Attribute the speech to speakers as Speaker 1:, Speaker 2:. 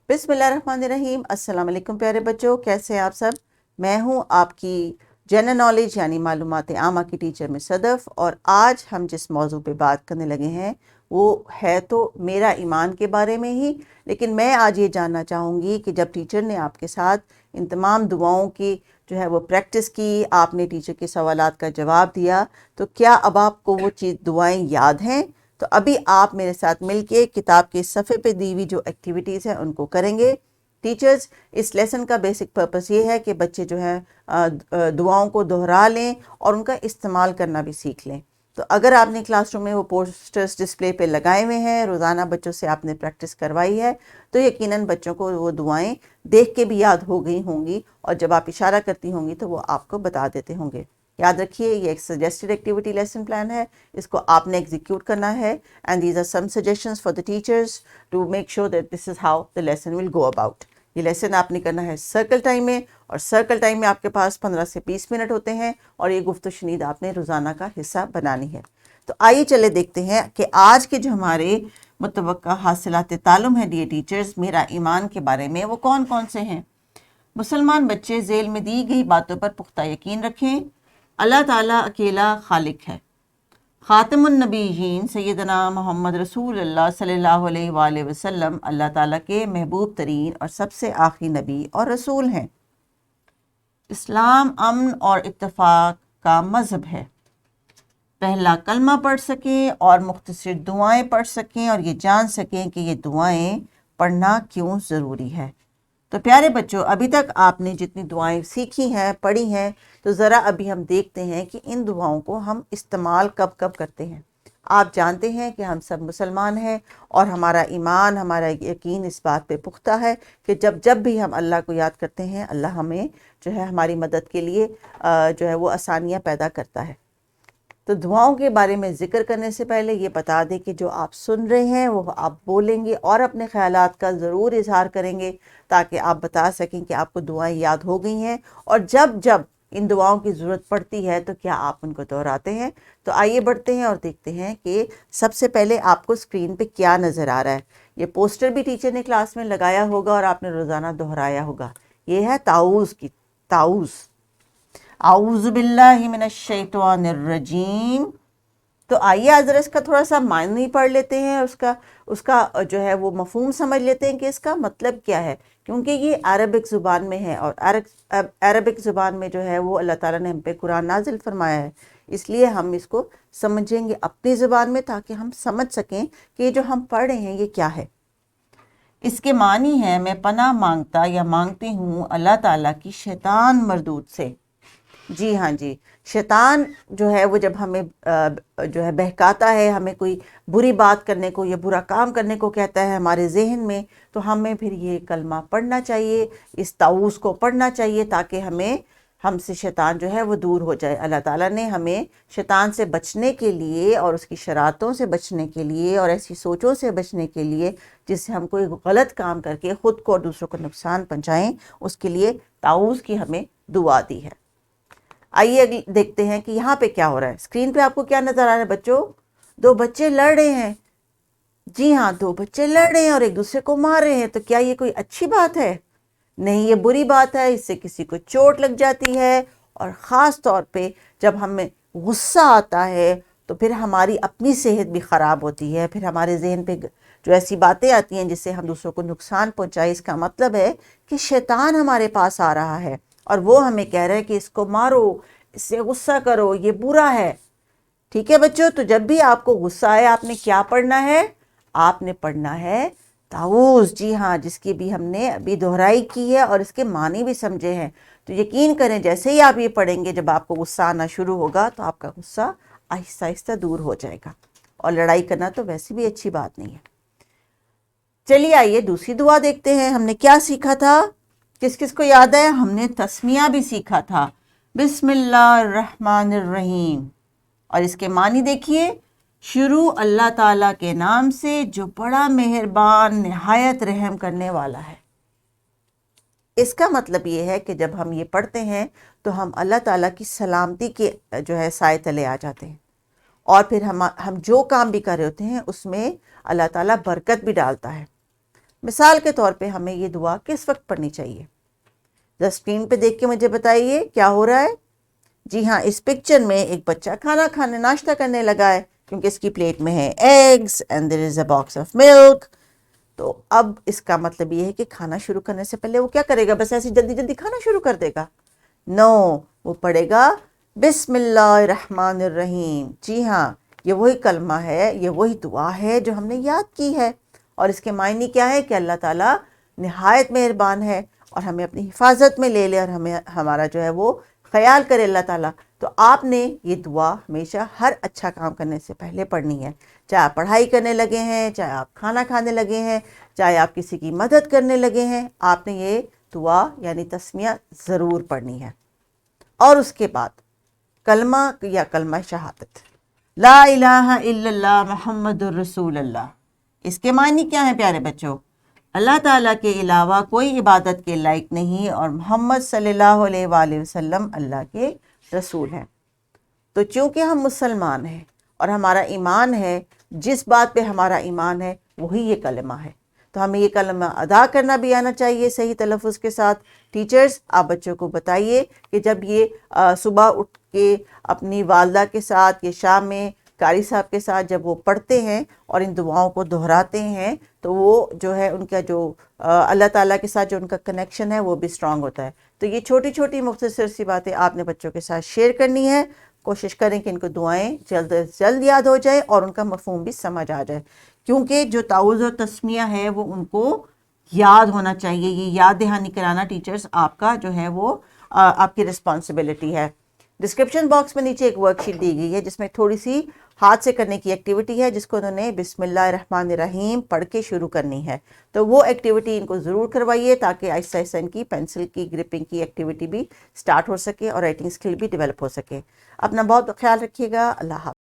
Speaker 1: बिस्मिल्लाहिर्रहमानिर्रहीम। अस्सलाम वालेकुम प्यारे बच्चों, कैसे हैं आप सब। मैं हूं आपकी जनरल नॉलेज यानी मालूमात आमा की टीचर में सदफ़, और आज हम जिस मौजू पे बात करने लगे हैं वो है तो मेरा ईमान के बारे में ही। लेकिन मैं आज ये जानना चाहूँगी कि जब टीचर ने आपके साथ इन तमाम दुआओं की जो है वो प्रैक्टिस की, आपने टीचर के सवालात का जवाब दिया, तो क्या अब आपको वो चीज़ दुआएं याद हैं? तो अभी आप मेरे साथ मिलके किताब के सफ़े पे दी हुई जो एक्टिविटीज़ हैं उनको करेंगे। टीचर्स, इस लेसन का बेसिक पर्पस ये है कि बच्चे जो है दुआओं को दोहरा लें और उनका इस्तेमाल करना भी सीख लें। तो अगर आपने क्लासरूम में वो पोस्टर्स डिस्प्ले पे लगाए हुए हैं, रोज़ाना बच्चों से आपने प्रैक्टिस करवाई है, तो यकीनन बच्चों को वो दुआएं देख के भी याद हो गई होंगी, और जब आप इशारा करती होंगी तो वो आपको बता देते होंगे। याद रखिए, ये एक सजेस्टेड एक्टिविटी लेसन प्लान है, इसको आपने एग्जीक्यूट करना है, and these are some suggestions for the teachers to make sure that this is how the lesson will go about. ये लेसन आपने करना है सर्कल टाइम में, और सर्कल टाइम में आपके पास 15 से 20 मिनट होते हैं, और ये गुफ्त शनीद आपने रोज़ाना का हिस्सा बनानी है। तो आइए चले देखते हैं कि आज के जो हमारे मुतवक्का हासिलात तालुम है डियर टीचर्स मेरा ईमान के बारे में, वो कौन कौन से हैं। मुसलमान बच्चे झेल में दी गई बातों पर पुख्ता यकीन रखें। अल्लाह ताला अकेला खालिक है। ख़ातमुन नबीयीन सैयदना मोहम्मद रसूलुल्लाह सल्लल्लाहु अलैहि वसल्लम अल्लाह ताला के महबूब तरीन और सबसे आखिरी नबी और रसूल हैं। इस्लाम अमन और इत्तफाक का मज़हब है। पहला कलमा पढ़ सकें और मुख्तसर दुआएं पढ़ सकें, और ये जान सकें कि ये दुआएं पढ़ना क्यों ज़रूरी है। तो प्यारे बच्चों, अभी तक आपने जितनी दुआएं सीखी हैं, पढ़ी हैं, तो ज़रा अभी हम देखते हैं कि इन दुआओं को हम इस्तेमाल कब कब करते हैं। आप जानते हैं कि हम सब मुसलमान हैं, और हमारा ईमान, हमारा यकीन इस बात पे पुख्ता है कि जब जब भी हम अल्लाह को याद करते हैं, अल्लाह हमें जो है हमारी मदद के लिए जो है वो आसानियाँ पैदा करता है। तो दुआओं के बारे में ज़िक्र करने से पहले ये बता दें कि जो आप सुन रहे हैं वो आप बोलेंगे और अपने ख़यालात का ज़रूर इजहार करेंगे, ताकि आप बता सकें कि आपको दुआएं याद हो गई हैं, और जब जब इन दुआओं की ज़रूरत पड़ती है तो क्या आप उनको दोहराते हैं। तो आइए बढ़ते हैं और देखते हैं कि सबसे पहले आपको स्क्रीन पे क्या नज़र आ रहा है। ये पोस्टर भी टीचर ने क्लास में लगाया होगा और आपने रोज़ाना दोहराया होगा। ये है ताऊज़ की ताऊज़। आऊज़ु बिल्लाहि मिनश शैतानिर रजीम। तो आइए आज ज़रा इसका थोड़ा सा मायने पढ़ लेते हैं, उसका उसका जो है वो मफ़हूम समझ लेते हैं कि इसका मतलब क्या है, क्योंकि ये अरबिक ज़ुबान में है, और अरबिक ज़ुबान में जो है वो अल्लाह ताला ने हम पे कुरान नाजिल फरमाया है, इसलिए हम इसको समझेंगे अपनी ज़ुबान में, ताकि हम समझ सकें कि ये जो हम पढ़ रहे हैं ये क्या है। इसके मानी है, मैं पनाह मांगता या मांगती हूँ अल्लाह ताला की शैतान मरदूद से। जी हाँ जी, शैतान जो है वो जब हमें जो है बहकाता है, हमें कोई बुरी बात करने को या बुरा काम करने को कहता है हमारे जहन में, तो हमें फिर ये कलमा पढ़ना चाहिए, इस ताऊज़ को पढ़ना चाहिए, ताकि हमसे शैतान जो है वो दूर हो जाए। अल्लाह ताला ने हमें शैतान से बचने के लिए और उसकी शरारतों से बचने के लिए और ऐसी सोचों से बचने के लिए जिससे हम कोई गलत काम करके ख़ुद को और दूसरों को नुकसान पहुँचाएँ, उसके लिए ताऊज़ की हमें दुआ दी है। आइए देखते हैं कि यहाँ पे क्या हो रहा है। स्क्रीन पे आपको क्या नज़र आ रहा है बच्चों? दो बच्चे लड़ रहे हैं। जी हाँ, दो बच्चे लड़ रहे हैं और एक दूसरे को मार रहे हैं। तो क्या ये कोई अच्छी बात है? नहीं, ये बुरी बात है। इससे किसी को चोट लग जाती है, और ख़ास तौर पे जब हमें गुस्सा आता है तो फिर हमारी अपनी सेहत भी ख़राब होती है। फिर हमारे जहन पे जो ऐसी बातें आती हैं जिससे हम दूसरों को नुकसान पहुँचाए, इसका मतलब है कि शैतान हमारे पास आ रहा है और वो हमें कह रहा है कि इसको मारो, इससे गुस्सा करो, ये बुरा है। ठीक है बच्चों, तो जब भी आपको गुस्सा आए आपने क्या पढ़ना है? आपने पढ़ना है ताऊज़। जी हाँ, जिसकी भी हमने अभी दोहराई की है और इसके मानी भी समझे हैं। तो यकीन करें, जैसे ही आप ये पढ़ेंगे, जब आपको गुस्सा आना शुरू होगा तो आपका गुस्सा आहिस्ता आहिस्ता दूर हो जाएगा, और लड़ाई करना तो वैसे भी अच्छी बात नहीं है। चलिए आइए दूसरी दुआ देखते हैं। हमने क्या सीखा था? किस किस को याद है? हमने तस्मिया भी सीखा था, बिस्मिल्लाहिर्रहमानिर्रहीम। और इसके मानी देखिए, शुरू अल्लाह ताला के नाम से जो बड़ा मेहरबान निहायत रहम करने वाला है। इसका मतलब ये है कि जब हम ये पढ़ते हैं तो हम अल्लाह ताला की सलामती के जो है साए तले आ जाते हैं, और फिर हम जो काम भी कर रहे होते हैं उसमें अल्लाह ताला बरकत भी डालता है। مثال کے طور پہ ہمیں یہ دعا کس وقت پڑھنی چاہیے؟ ذرا اسکرین پہ دیکھ کے مجھے بتائیے کیا ہو رہا ہے؟ جی ہاں، اس پکچر میں ایک بچہ کھانا ناشتہ کرنے لگا ہے، کیونکہ اس کی پلیٹ میں ہے eggs and there is a box of milk. تو اب اس کا مطلب یہ ہے کہ کھانا شروع کرنے سے پہلے وہ کیا کرے گا؟ بس ایسے جلدی جلدی کھانا شروع کر دے گا؟ نو، وہ پڑھے گا بسم اللہ الرحمن الرحیم. جی ہاں، یہ وہی کلمہ ہے، یہ وہی دعا ہے جو ہم نے یاد کی ہے، اور اس کے معنی کیا ہے کہ اللہ تعالیٰ نہایت مہربان ہے اور ہمیں اپنی حفاظت میں لے لے، اور ہمیں ہمارا جو ہے وہ خیال کرے اللہ تعالیٰ. تو آپ نے یہ دعا ہمیشہ ہر اچھا کام کرنے سے پہلے پڑھنی ہے، چاہے آپ پڑھائی کرنے لگے ہیں، چاہے آپ کھانا کھانے لگے ہیں، چاہے آپ کسی کی مدد کرنے لگے ہیں، آپ نے یہ دعا یعنی تسمیہ ضرور پڑھنی ہے. اور اس کے بعد کلمہ یا کلمہ شہادت، لا الہ الا اللہ محمد الرسول اللہ. اس کے معنی کیا ہیں پیارے بچوں؟ اللہ تعالیٰ کے علاوہ کوئی عبادت کے لائق نہیں، اور محمد صلی اللہ علیہ وآلہ وسلم اللہ کے رسول ہیں. تو چونکہ ہم مسلمان ہیں اور ہمارا ایمان ہے، جس بات پہ ہمارا ایمان ہے وہی یہ کلمہ ہے، تو ہمیں یہ کلمہ ادا کرنا بھی آنا چاہیے صحیح تلفظ کے ساتھ. ٹیچرز، آپ بچوں کو بتائیے کہ جب یہ صبح اٹھ کے اپنی والدہ کے ساتھ یا شام میں قاری صاحب کے ساتھ جب وہ پڑھتے ہیں اور ان دعاؤں کو دہراتے ہیں تو وہ جو ہے ان کا جو اللہ تعالیٰ کے ساتھ جو ان کا کنیکشن ہے وہ بھی اسٹرانگ ہوتا ہے. تو یہ چھوٹی چھوٹی مختصر سی باتیں آپ نے بچوں کے ساتھ شیئر کرنی ہے. کوشش کریں کہ ان کو دعائیں جلد از جلد یاد ہو جائے اور ان کا مفہوم بھی سمجھ آ جائے، کیونکہ جو تعوذ و تسمیہ ہے وہ ان کو یاد ہونا چاہیے. یہ یاد دہانی کرانا ٹیچرز آپ کا جو ہے وہ آپ کی رسپانسبلٹی ہے. ڈسکرپشن باکس میں نیچے ایک ورک شیٹ دی گئی ہے جس میں تھوڑی سی ہاتھ سے کرنے کی ایکٹیویٹی ہے، جس کو انہوں نے بسم اللہ الرحمن الرحیم پڑھ کے شروع کرنی ہے. تو وہ ایکٹیویٹی ان کو ضرور کروائیے تاکہ آہستہ آہستہ ان کی پینسل کی گرپنگ کی ایکٹیویٹی بھی سٹارٹ ہو سکے اور رائٹنگ اسکل بھی ڈیولپ ہو سکے. اپنا بہت خیال رکھیے گا. اللہ حافظ.